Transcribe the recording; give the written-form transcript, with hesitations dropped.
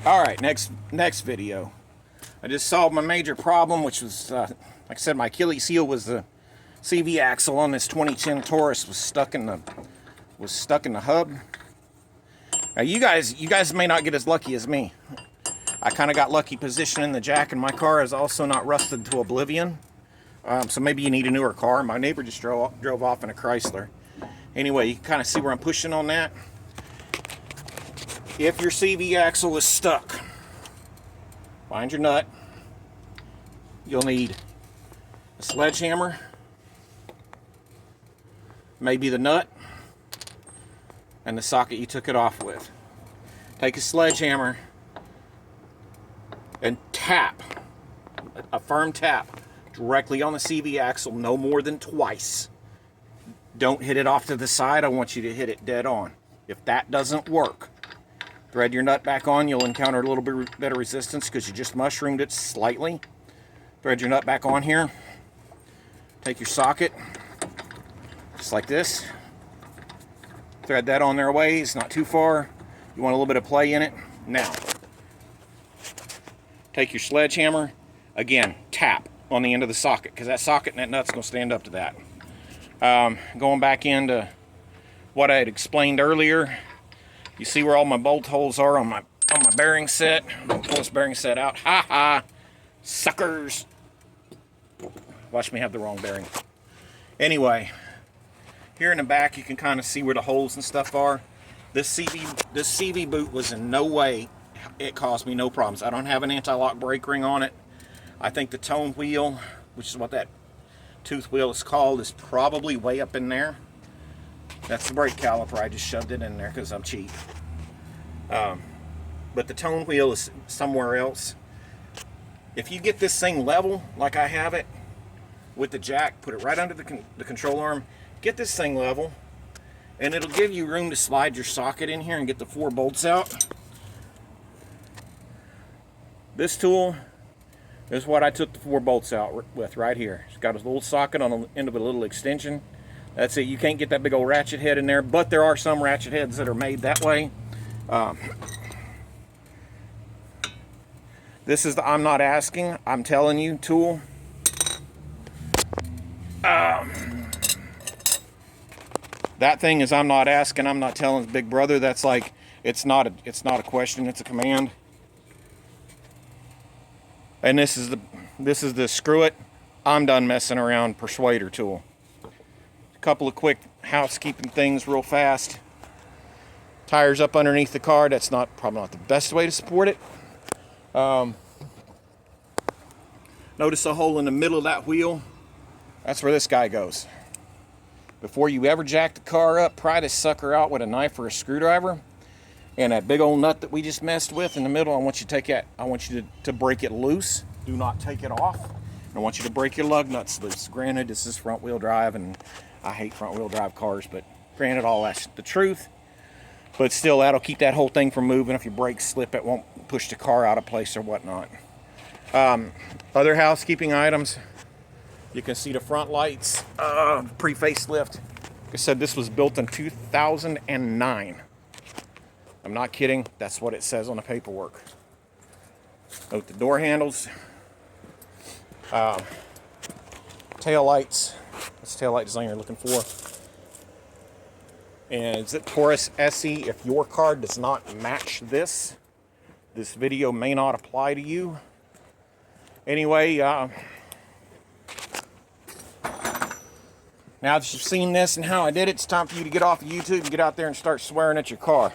Alright, next video. I just solved my major problem, which was, like I said, my Achilles heel was the CV axle on this 2010 Taurus was stuck in the hub. Now you guys may not get as lucky as me. I kind of got lucky positioning the jack, and my car is also not rusted to oblivion. So maybe you need a newer car. My neighbor just drove off in a Chrysler. Anyway, you can kind of see where I'm pushing on that. If your CV axle is stuck, find your nut. You'll need a sledgehammer, maybe the nut, and the socket you took it off with. Take a sledgehammer and tap, a firm tap, directly on the CV axle, no more than twice. Don't hit it off to the side. I want you to hit it dead on. If that doesn't work, thread your nut back on. You'll encounter a little bit better resistance because you just mushroomed it slightly. Thread your nut back on here. Take your socket, just like this. Thread that on there a ways, not too far. You want a little bit of play in it. Now, take your sledgehammer, again, tap on the end of the socket, because that socket and that nut's going to stand up to that. Going back into what I had explained earlier, you see where all my bolt holes are on my bearing set. I'm going to pull this bearing set out. Ha ha, suckers. Watch me have the wrong bearing. Anyway, here in the back you can kind of see where the holes and stuff are. This CV boot was in no way, it caused me no problems. I don't have an anti-lock brake ring on it. I think the tone wheel, which is what that tooth wheel is called, is probably way up in there. That's the brake caliper. I just shoved it in there because I'm cheap. But the tone wheel is somewhere else. If you get this thing level like I have it with the jack, put it right under the control arm, get this thing level, and it'll give you room to slide your socket in here and get the 4 bolts out. This tool is what I took the 4 bolts out with right here. It's got a little socket on the end of a little extension. That's it. You can't get that big old ratchet head in there, but there are some ratchet heads that are made that way. This is the I'm not asking, I'm telling you tool. That thing is I'm not asking, I'm not telling big brother. That's like, it's not a question, it's a command. And this is the screw it, I'm done messing around persuader tool. A couple of quick housekeeping things real fast. Tires up underneath the car, that's probably not the best way to support it. Notice a hole in the middle of that wheel. That's where this guy goes. Before you ever jack the car up, pry this sucker out with a knife or a screwdriver. And that big old nut that we just messed with in the middle, I want you to take that. I want you to break it loose. Do not take it off. And I want you to break your lug nuts loose. Granted, this is front wheel drive, and I hate front wheel drive cars, but granted, all that's the truth. But still, that'll keep that whole thing from moving. If your brakes slip, it won't push the car out of place or whatnot. Other housekeeping items. You can see the front lights, pre-facelift. Like I said, this was built in 2009. I'm not kidding. That's what it says on the paperwork. Note the door handles. Tail lights. What's the tail light design you're looking for? And it's a Taurus SE. If your car does not match this video may not apply to you. Anyway, now that you've seen this and how I did it, it's time for you to get off of YouTube and get out there and start swearing at your car.